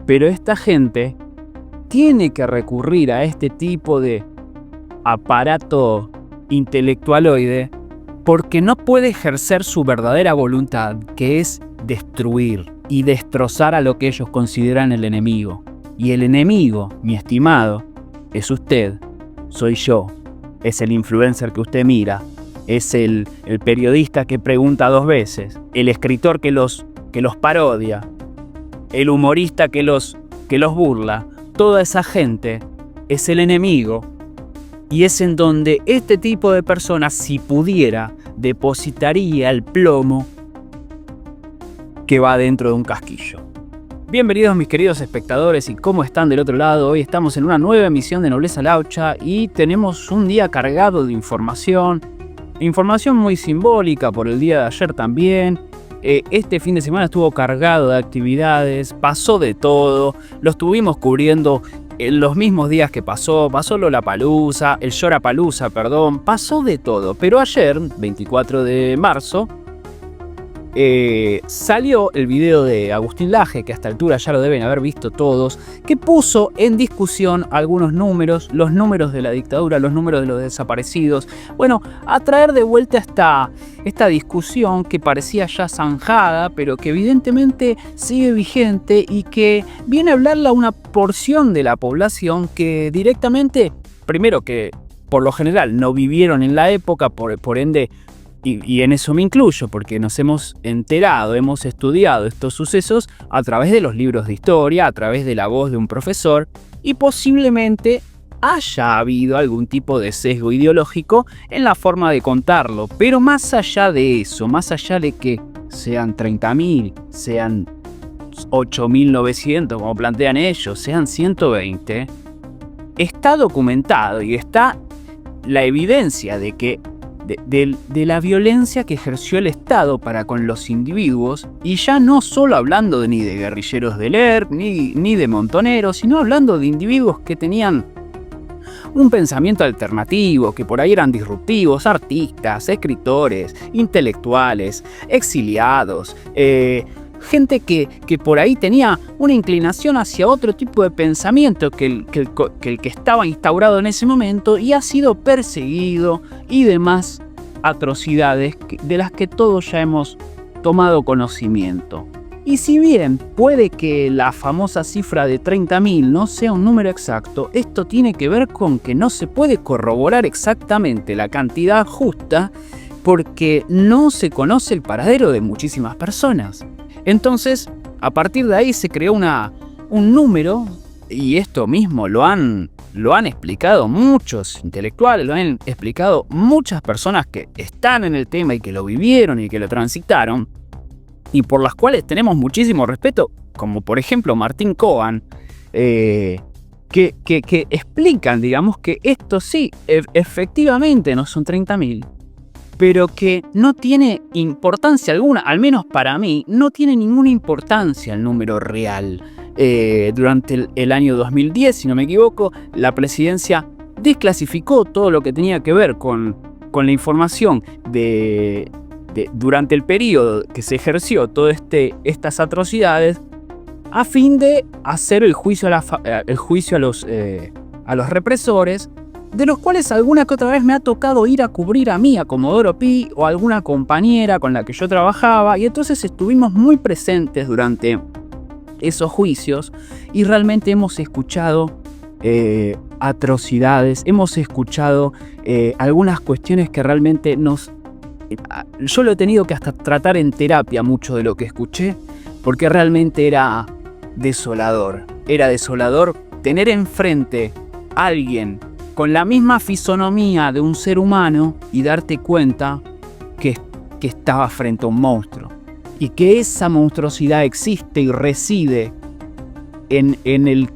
Pero esta gente tiene que recurrir a este tipo de aparato intelectualoide porque no puede ejercer su verdadera voluntad, que es destruir y destrozar a lo que ellos consideran el enemigo. Y el enemigo, mi estimado, es usted, soy yo, es el influencer que usted mira, es el periodista que pregunta 2 veces, el escritor que los parodia, el humorista que los burla. Toda esa gente es el enemigo. Y es en donde este tipo de personas, si pudiera, depositaría el plomo que va dentro de un casquillo. Bienvenidos mis queridos espectadores, ¿y cómo están del otro lado? Hoy estamos en una nueva emisión de Nobleza Laucha y tenemos un día cargado de información muy simbólica por el día de ayer también. Este fin de semana estuvo cargado de actividades, pasó de todo, lo estuvimos cubriendo en los mismos días que pasó Lollapalooza, el Llorapalooza, pasó de todo. Pero ayer, 24 de marzo, salió el video de Agustín Laje, que a esta altura ya lo deben haber visto todos, que puso en discusión algunos números, los números de la dictadura, los números de los desaparecidos. Bueno, a traer de vuelta esta discusión que parecía ya zanjada, pero que evidentemente sigue vigente y que viene a hablarle a una porción de la población que directamente, primero que por lo general no vivieron en la época, por ende, y en eso me incluyo, porque nos hemos enterado, hemos estudiado estos sucesos a través de los libros de historia, a través de la voz de un profesor, y posiblemente haya habido algún tipo de sesgo ideológico en la forma de contarlo. Pero más allá de eso, más allá de que sean 30.000, sean 8.900, como plantean ellos, sean 120, está documentado y está la evidencia de que de la violencia que ejerció el Estado para con los individuos, y ya no solo hablando ni de guerrilleros del ERP, ni de montoneros, sino hablando de individuos que tenían un pensamiento alternativo, que por ahí eran disruptivos, artistas, escritores, intelectuales, exiliados, gente que por ahí tenía una inclinación hacia otro tipo de pensamiento que el que estaba instaurado en ese momento, y ha sido perseguido y demás atrocidades de las que todos ya hemos tomado conocimiento. Y si bien puede que la famosa cifra de 30.000 no sea un número exacto, esto tiene que ver con que no se puede corroborar exactamente la cantidad justa porque no se conoce el paradero de muchísimas personas. Entonces, a partir de ahí se creó un número, y esto mismo lo han explicado muchos intelectuales, lo han explicado muchas personas que están en el tema y que lo vivieron y que lo transitaron, y por las cuales tenemos muchísimo respeto, como por ejemplo Martín Cohen, que explican, digamos, que esto sí, efectivamente no son 30.000, pero que no tiene importancia alguna, al menos para mí, no tiene ninguna importancia el número real. Durante el año 2010, si no me equivoco, la presidencia desclasificó todo lo que tenía que ver con la información durante el periodo que se ejerció todas estas atrocidades, a fin de hacer el juicio a los represores, de los cuales alguna que otra vez me ha tocado ir a cubrir a mí, a Comodoro Pi, o a alguna compañera con la que yo trabajaba, y entonces estuvimos muy presentes durante esos juicios, y realmente hemos escuchado atrocidades, hemos escuchado algunas cuestiones que realmente yo lo he tenido que hasta tratar en terapia mucho de lo que escuché, porque realmente era desolador tener enfrente a alguien con la misma fisonomía de un ser humano y darte cuenta que estaba frente a un monstruo. Y que esa monstruosidad existe y reside en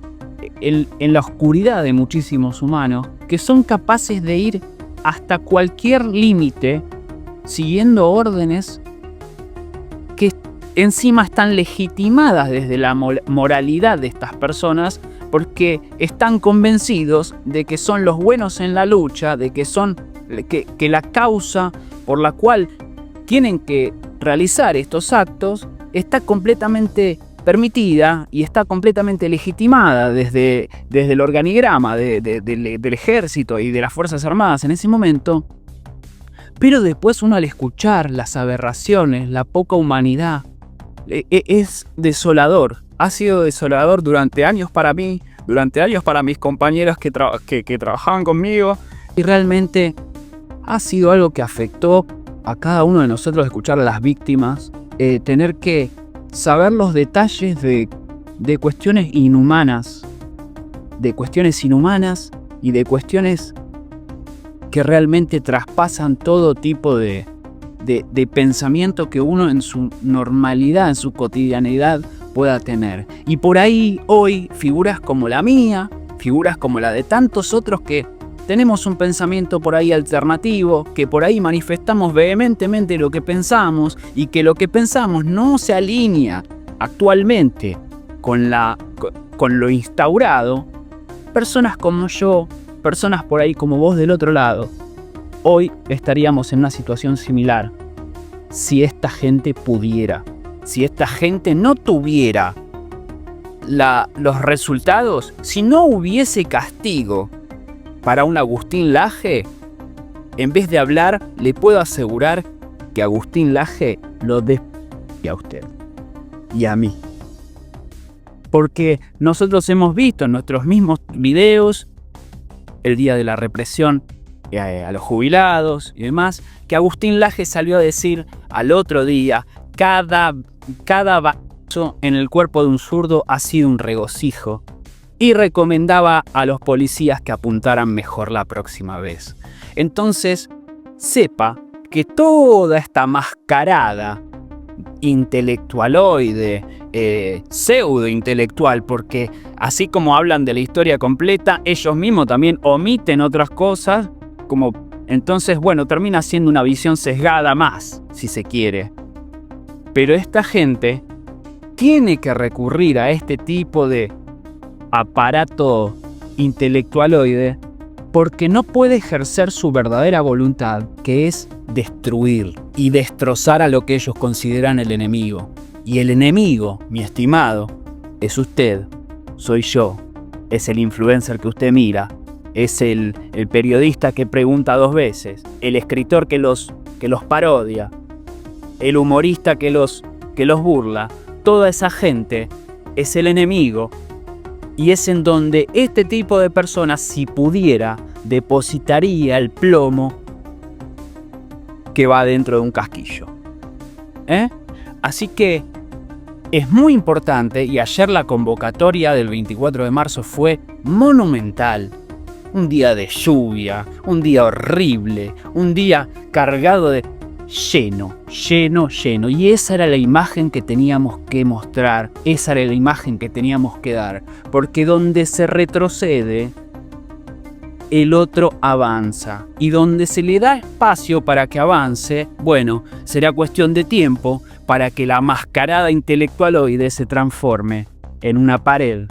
la oscuridad de muchísimos humanos que son capaces de ir hasta cualquier límite siguiendo órdenes que encima están legitimadas desde la moralidad de estas personas, porque están convencidos de que son los buenos en la lucha, de que la causa por la cual tienen que realizar estos actos está completamente permitida y está completamente legitimada desde el organigrama del ejército y de las Fuerzas Armadas en ese momento. Pero después uno, al escuchar las aberraciones, la poca humanidad, es desolador. Ha sido desolador durante años para mí, durante años para mis compañeros que trabajaban conmigo, y realmente ha sido algo que afectó a cada uno de nosotros, escuchar a las víctimas, tener que saber los detalles de cuestiones inhumanas, y de cuestiones que realmente traspasan todo tipo de pensamiento que uno en su normalidad, en su cotidianidad pueda tener. Y por ahí hoy figuras como la mía, figuras como la de tantos otros que tenemos un pensamiento por ahí alternativo, que por ahí manifestamos vehementemente lo que pensamos y que lo que pensamos no se alinea actualmente con lo instaurado. Personas como yo, personas por ahí como vos del otro lado, hoy estaríamos en una situación similar si esta gente pudiera, si esta gente no tuviera los resultados, si no hubiese castigo para un Agustín Laje. En vez de hablar, le puedo asegurar que Agustín Laje lo desprecia a usted y a mí. Porque nosotros hemos visto en nuestros mismos videos, el día de la represión a los jubilados y demás, que Agustín Laje salió a decir al otro día: cada balazo en el cuerpo de un zurdo ha sido un regocijo, y recomendaba a los policías que apuntaran mejor la próxima vez. Entonces, sepa que toda esta mascarada intelectualoide, pseudo intelectual, porque así como hablan de la historia completa, ellos mismos también omiten otras cosas, entonces, bueno, termina siendo una visión sesgada más, si se quiere. Pero esta gente tiene que recurrir a este tipo de aparato intelectualoide porque no puede ejercer su verdadera voluntad, que es destruir y destrozar a lo que ellos consideran el enemigo. Y el enemigo, mi estimado, es usted, soy yo, es el influencer que usted mira, es el periodista que pregunta 2 veces, el escritor que los parodia, el humorista que los burla. Toda esa gente es el enemigo. Y es en donde este tipo de personas, si pudiera, depositaría el plomo que va dentro de un casquillo. Así que es muy importante, y ayer la convocatoria del 24 de marzo fue monumental. Un día de lluvia, un día horrible, un día cargado de lleno. Y esa era la imagen que teníamos que mostrar, esa era la imagen que teníamos que dar. Porque donde se retrocede, el otro avanza. Y donde se le da espacio para que avance, bueno, será cuestión de tiempo para que la mascarada intelectualoide se transforme en una pared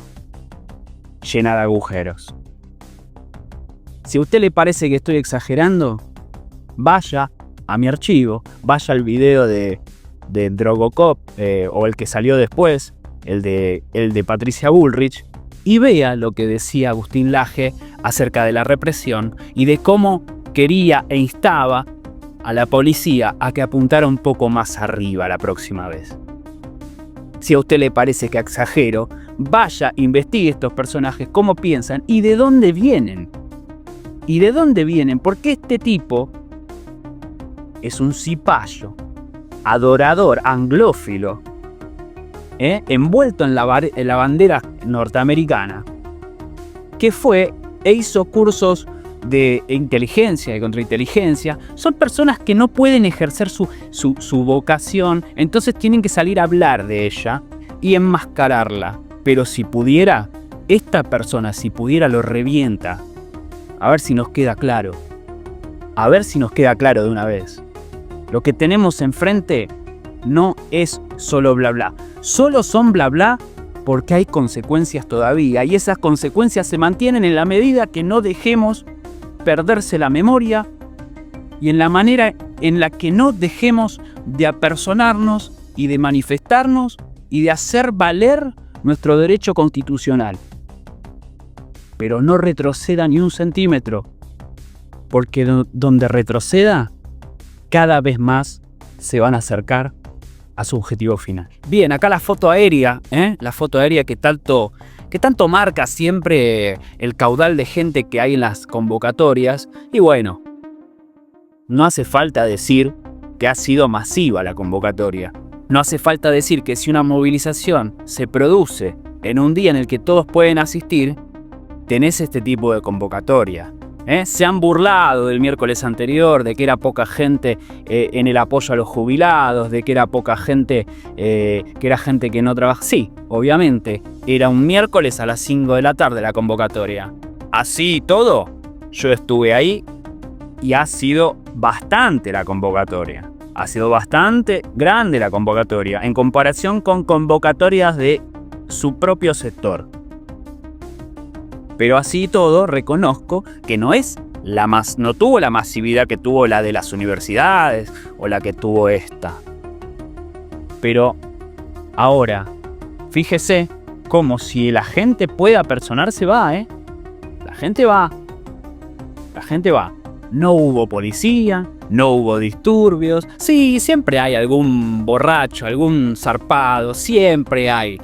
llena de agujeros. Si a usted le parece que estoy exagerando, vaya a mi archivo, vaya al video de Drogocop o el que salió después, el de Patricia Bullrich, y vea lo que decía Agustín Laje acerca de la represión y de cómo quería e instaba a la policía a que apuntara un poco más arriba la próxima vez. Si a usted le parece que exagero, vaya, investigue estos personajes, cómo piensan y de dónde vienen. ¿Y de dónde vienen? Porque este tipo es un cipayo, adorador, anglófilo, envuelto en la bandera norteamericana, que fue e hizo cursos de inteligencia y contrainteligencia. Son personas que no pueden ejercer su vocación, entonces tienen que salir a hablar de ella y enmascararla. Pero si pudiera, esta persona, si pudiera, lo revienta. A ver si nos queda claro. A ver si nos queda claro de una vez. Lo que tenemos enfrente no es solo bla bla. Solo son bla bla porque hay consecuencias todavía. Y esas consecuencias se mantienen en la medida que no dejemos perderse la memoria y en la manera en la que no dejemos de apersonarnos y de manifestarnos y de hacer valer nuestro derecho constitucional. Pero no retroceda ni un centímetro, porque donde retroceda, cada vez más se van a acercar a su objetivo final. Bien, acá la foto aérea, la foto aérea que tanto marca siempre el caudal de gente que hay en las convocatorias. Y bueno, no hace falta decir que ha sido masiva la convocatoria. No hace falta decir que si una movilización se produce en un día en el que todos pueden asistir, tenés este tipo de convocatoria. Se han burlado del miércoles anterior, de que era poca gente en el apoyo a los jubilados, de que era poca gente, que era gente que no trabaja. Sí, obviamente, era un miércoles a las 5 de la tarde la convocatoria. Así y todo, yo estuve ahí y ha sido bastante la convocatoria. Ha sido bastante grande la convocatoria en comparación con convocatorias de su propio sector. Pero así y todo, reconozco que no tuvo la masividad que tuvo la de las universidades o la que tuvo esta. Pero ahora, fíjese como si la gente puede apersonarse va, La gente va. No hubo policía, no hubo disturbios. Sí, siempre hay algún borracho, algún zarpado, siempre hay.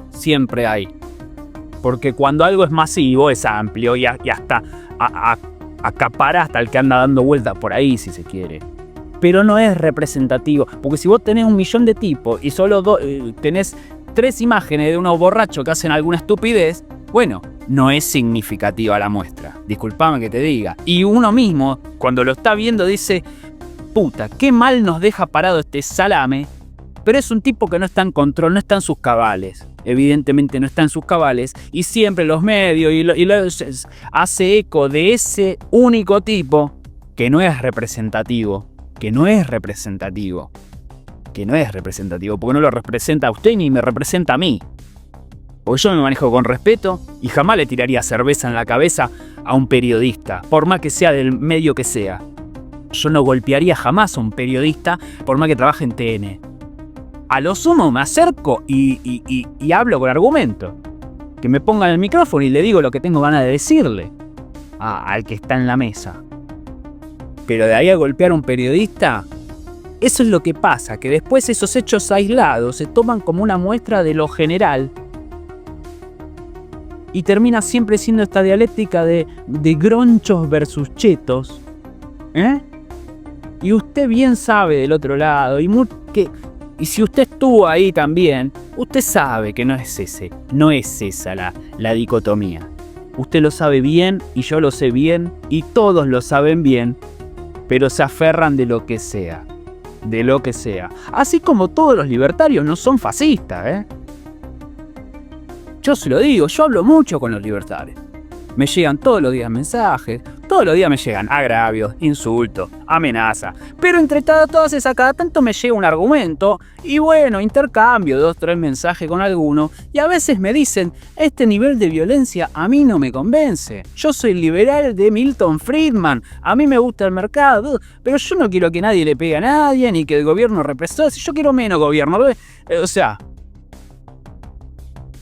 Porque cuando algo es masivo, es amplio y hasta acapara hasta el que anda dando vueltas por ahí, si se quiere. Pero no es representativo, porque si vos tenés 1 millón de tipos y solo tenés 3 imágenes de unos borrachos que hacen alguna estupidez, bueno, no es significativa la muestra. Disculpame que te diga. Y uno mismo, cuando lo está viendo, dice, puta, qué mal nos deja parado este salame. Pero es un tipo que no está en control, no está en sus cabales. Evidentemente no está en sus cabales. Y siempre los medios hace eco de ese único tipo que no es representativo. Porque no lo representa a usted ni me representa a mí. Porque yo me manejo con respeto y jamás le tiraría cerveza en la cabeza a un periodista, por más que sea del medio que sea. Yo no golpearía jamás a un periodista por más que trabaje en TN. A lo sumo me acerco y hablo con argumento. Que me pongan el micrófono y le digo lo que tengo ganas de decirle al que está en la mesa. Pero de ahí a golpear a un periodista, eso es lo que pasa, que después esos hechos aislados se toman como una muestra de lo general y termina siempre siendo esta dialéctica de gronchos versus chetos. Y usted bien sabe del otro lado y si usted estuvo ahí también, usted sabe que no es esa la dicotomía. Usted lo sabe bien y yo lo sé bien y todos lo saben bien, pero se aferran de lo que sea. Así como todos los libertarios no son fascistas, Yo se lo digo, yo hablo mucho con los libertarios. Me llegan todos los días mensajes, todos los días me llegan agravios, insultos, amenazas. Pero entre todas esas, cada tanto me llega un argumento y bueno, intercambio 2 o 3 mensajes con alguno y a veces me dicen, este nivel de violencia a mí no me convence. Yo soy liberal de Milton Friedman, a mí me gusta el mercado, pero yo no quiero que nadie le pegue a nadie ni que el gobierno represore, yo quiero menos gobierno. O sea,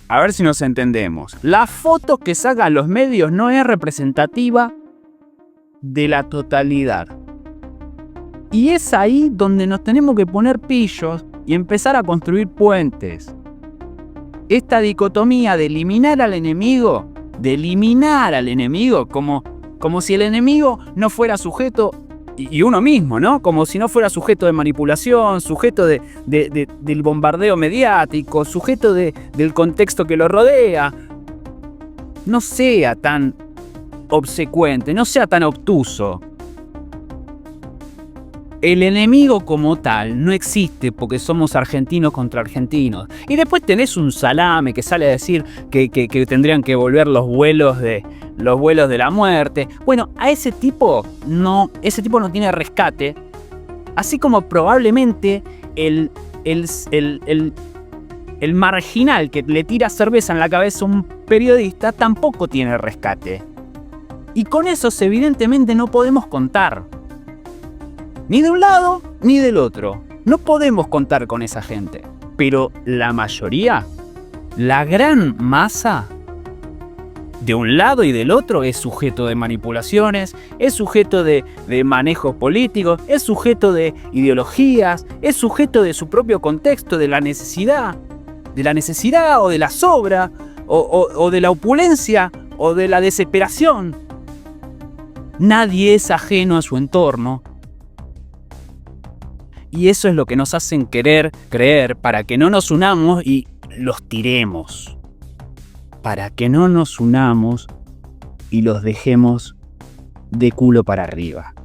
a ver si nos entendemos. La foto que sacan los medios no es representativa de la totalidad. Y es ahí donde nos tenemos que poner pillos y empezar a construir puentes. Esta dicotomía de eliminar al enemigo como si el enemigo no fuera sujeto, y uno mismo, ¿no? Como si no fuera sujeto de manipulación, sujeto del bombardeo mediático, sujeto del contexto que lo rodea. No sea tan obsecuente, no sea tan obtuso. El enemigo como tal no existe porque somos argentinos contra argentinos. Y después tenés un salame que sale a decir que tendrían que volver los vuelos de la muerte. Bueno, a ese tipo no tiene rescate. Así como probablemente el marginal que le tira cerveza en la cabeza a un periodista tampoco tiene rescate. Y con esos evidentemente no podemos contar. Ni de un lado ni del otro. No podemos contar con esa gente. Pero la mayoría La gran masa, de un lado y del otro, es sujeto de manipulaciones, es sujeto de manejos políticos, es sujeto de ideologías, es sujeto de su propio contexto, de la necesidad o de la sobra, o de la opulencia, o de la desesperación. Nadie es ajeno a su entorno. Y eso es lo que nos hacen querer creer para que no nos unamos y los tiremos. Para que no nos unamos y los dejemos de culo para arriba.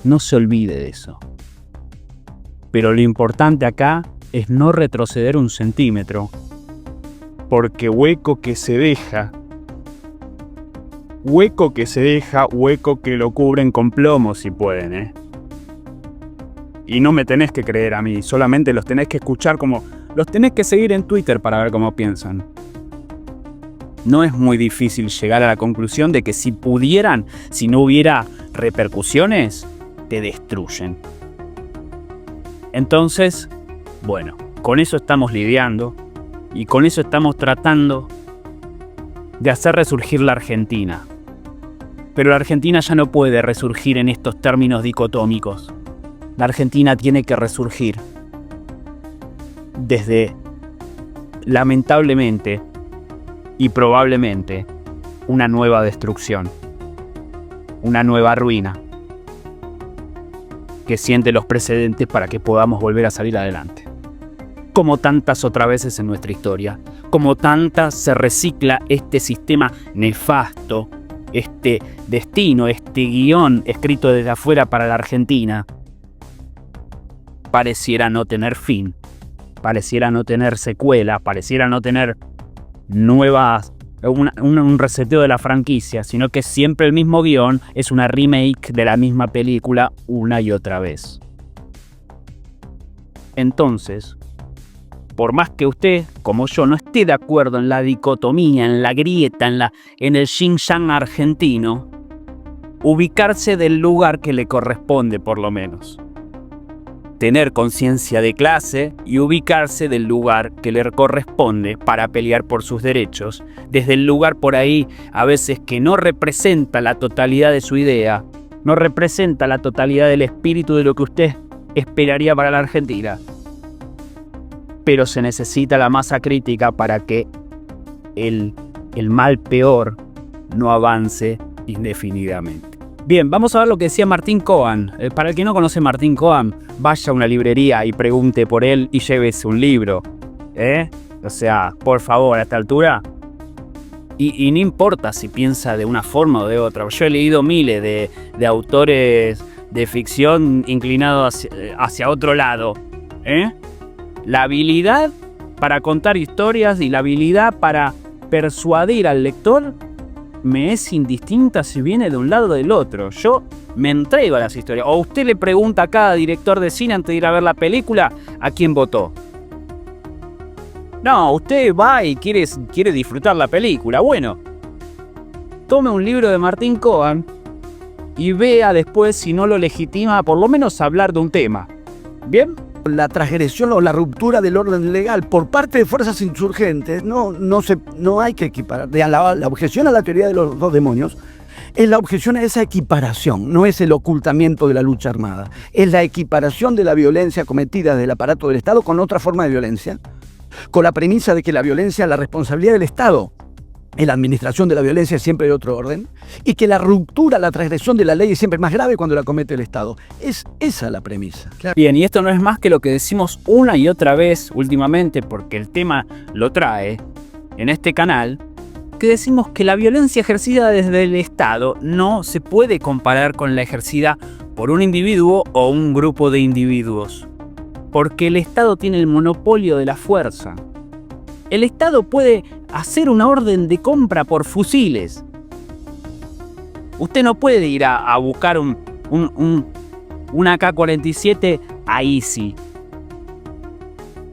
No se olvide de eso. Pero lo importante acá es no retroceder un centímetro. Porque hueco que se deja, hueco que lo cubren con plomo si pueden, ¿eh? Y no me tenés que creer a mí, solamente los tenés que escuchar los tenés que seguir en Twitter para ver cómo piensan. No es muy difícil llegar a la conclusión de que si pudieran, si no hubiera repercusiones, te destruyen. Entonces, bueno, con eso estamos lidiando y con eso estamos tratando de hacer resurgir la Argentina. Pero la Argentina ya no puede resurgir en estos términos dicotómicos. La Argentina tiene que resurgir desde, lamentablemente y probablemente, una nueva destrucción, una nueva ruina que siente los precedentes para que podamos volver a salir adelante. Como tantas otras veces en nuestra historia, como tantas se recicla este sistema nefasto, este destino, este guión escrito desde afuera para la Argentina. Pareciera no tener fin, pareciera no tener secuela, pareciera no tener un reseteo de la franquicia, sino que siempre el mismo guión es una remake de la misma película una y otra vez. Entonces, por más que usted, como yo, no esté de acuerdo en la dicotomía, en la grieta, en el yin-yang argentino, ubicarse del lugar que le corresponde por lo menos. Tener conciencia de clase y ubicarse del lugar que le corresponde para pelear por sus derechos, desde el lugar por ahí a veces que no representa la totalidad de su idea, no representa la totalidad del espíritu de lo que usted esperaría para la Argentina. Pero se necesita la masa crítica para que el mal peor no avance indefinidamente. Bien, vamos a ver lo que decía Martín Cohen. Para el que no conoce a Martín Cohen, vaya a una librería y pregunte por él y llévese un libro. O sea, por favor, a esta altura. Y no importa si piensa de una forma o de otra. Yo he leído miles de autores de ficción inclinados hacia otro lado. La habilidad para contar historias y la habilidad para persuadir al lector me es indistinta si viene de un lado o del otro. Yo me entrego a las historias. O usted le pregunta a cada director de cine antes de ir a ver la película a quién votó. No, usted va y quiere disfrutar la película. Bueno, tome un libro de Martín Cohen y vea después si no lo legitima por lo menos hablar de un tema. ¿Bien? La transgresión o la ruptura del orden legal por parte de fuerzas insurgentes no hay que equiparar. La objeción a la teoría de los dos demonios es la objeción a esa equiparación, no es el ocultamiento de la lucha armada, es la equiparación de la violencia cometida desde el aparato del Estado con otra forma de violencia, con la premisa de que la violencia es la responsabilidad del Estado. En la administración de la violencia es siempre de otro orden, y que la ruptura, la transgresión de la ley es siempre más grave cuando la comete el Estado. Es esa la premisa. Claro. Bien, y esto no es más que lo que decimos una y otra vez últimamente, porque el tema lo trae en este canal, que decimos que la violencia ejercida desde el Estado no se puede comparar con la ejercida por un individuo o un grupo de individuos, porque el Estado tiene el monopolio de la fuerza. El Estado puede hacer una orden de compra por fusiles. Usted no puede ir a buscar un AK-47 a Easy.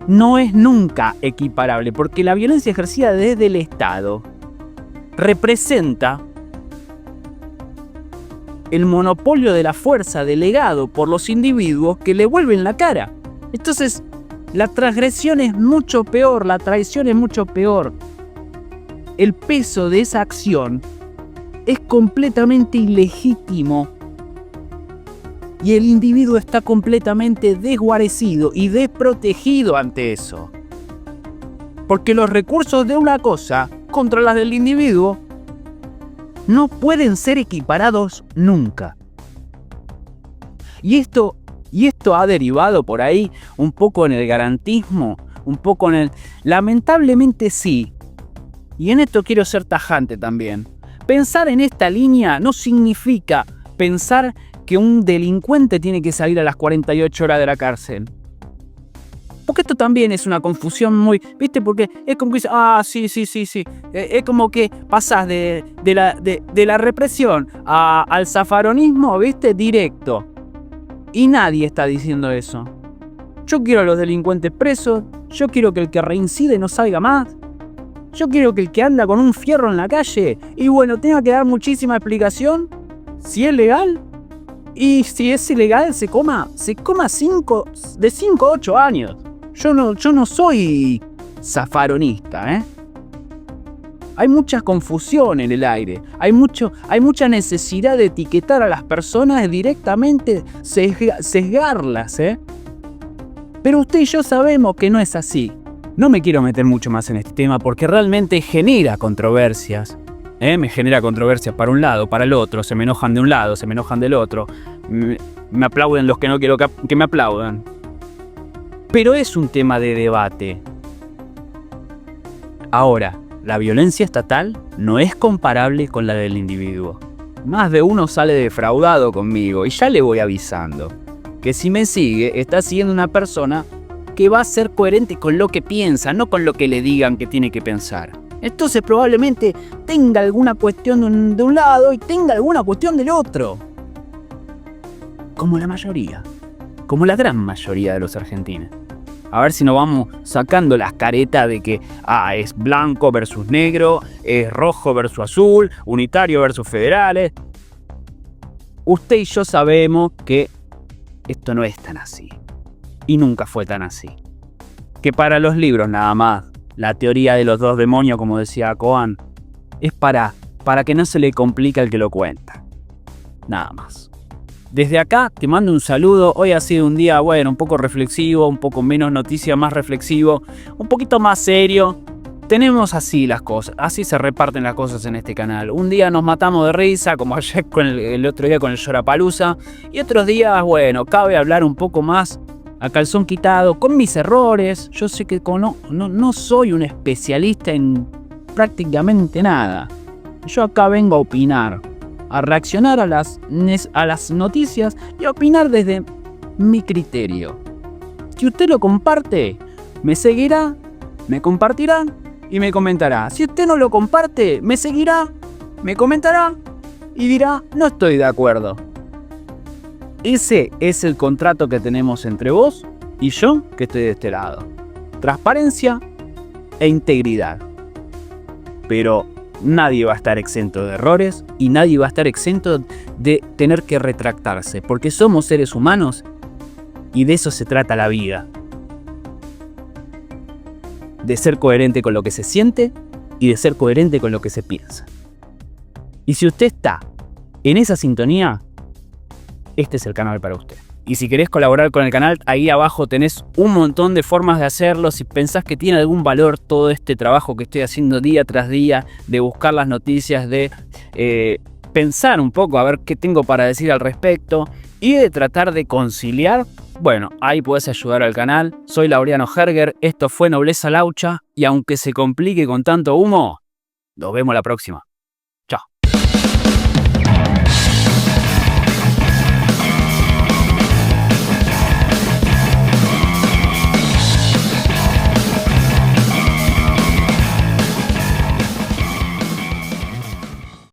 No es nunca equiparable, porque la violencia ejercida desde el Estado representa el monopolio de la fuerza delegado por los individuos que le vuelven la cara. Entonces, La transgresión es mucho peor, la traición es mucho peor. El peso de esa acción es completamente ilegítimo y el individuo está completamente desguarecido y desprotegido ante eso. Porque los recursos de una cosa contra las del individuo no pueden ser equiparados nunca. Y esto ha derivado por ahí un poco en el garantismo, un poco en el... Lamentablemente sí. Y en esto quiero ser tajante también. Pensar en esta línea no significa pensar que un delincuente tiene que salir a las 48 horas de la cárcel. Porque esto también es una confusión muy... ¿Viste? Porque es como que dice, sí. Es como que pasás de la represión al zafaronismo, ¿viste? Directo. Y nadie está diciendo eso. Yo quiero a los delincuentes presos. Yo quiero que el que reincide no salga más. Yo quiero que el que anda con un fierro en la calle, y bueno, tenga que dar muchísima explicación si es legal. Y si es ilegal, se coma de 5 a 8 años. Yo no soy zafaronista, ¿eh? Hay mucha confusión en el aire. Hay mucha necesidad de etiquetar a las personas directamente, sesgarlas, ¿eh? Pero usted y yo sabemos que no es así. No me quiero meter mucho más en este tema porque realmente genera controversias. Me genera controversias para un lado, para el otro. Se me enojan de un lado, se me enojan del otro. Me aplauden los que no quiero que me aplaudan. Pero es un tema de debate. Ahora, la violencia estatal no es comparable con la del individuo. Más de uno sale defraudado conmigo y ya le voy avisando que si me sigue, está siguiendo una persona que va a ser coherente con lo que piensa, no con lo que le digan que tiene que pensar. Entonces probablemente tenga alguna cuestión de un lado y tenga alguna cuestión del otro. Como la mayoría, como la gran mayoría de los argentinos. A ver si nos vamos sacando las caretas de que es blanco versus negro, es rojo versus azul, unitario versus federales. Usted y yo sabemos que esto no es tan así. Y nunca fue tan así. Que para los libros nada más, la teoría de los 2 demonios, como decía Coan, es para que no se le complique al que lo cuenta. Nada más. Desde acá te mando un saludo. Hoy ha sido un día, bueno, un poco reflexivo, un poco menos noticia, más reflexivo, un poquito más serio. Tenemos así las cosas, así se reparten las cosas en este canal. Un día nos matamos de risa, como ayer el otro día con el Llorapalooza. Y otros días, bueno, cabe hablar un poco más a calzón quitado, con mis errores. Yo sé que no soy un especialista en prácticamente nada. Yo acá vengo a opinar, a reaccionar a las noticias y a opinar desde mi criterio. Si usted lo comparte, me seguirá, me compartirá y me comentará. Si usted no lo comparte, me seguirá, me comentará y dirá, no estoy de acuerdo. Ese es el contrato que tenemos entre vos y yo, que estoy de este lado. Transparencia e integridad. Pero nadie va a estar exento de errores y nadie va a estar exento de tener que retractarse, porque somos seres humanos y de eso se trata la vida. De ser coherente con lo que se siente y de ser coherente con lo que se piensa. Y si usted está en esa sintonía, este es el canal para usted. Y si querés colaborar con el canal, ahí abajo tenés un montón de formas de hacerlo. Si pensás que tiene algún valor todo este trabajo que estoy haciendo día tras día, de buscar las noticias, de pensar un poco a ver qué tengo para decir al respecto y de tratar de conciliar, bueno, ahí podés ayudar al canal. Soy Laureano Herger, esto fue Nobleza Laucha y aunque se complique con tanto humo, nos vemos la próxima.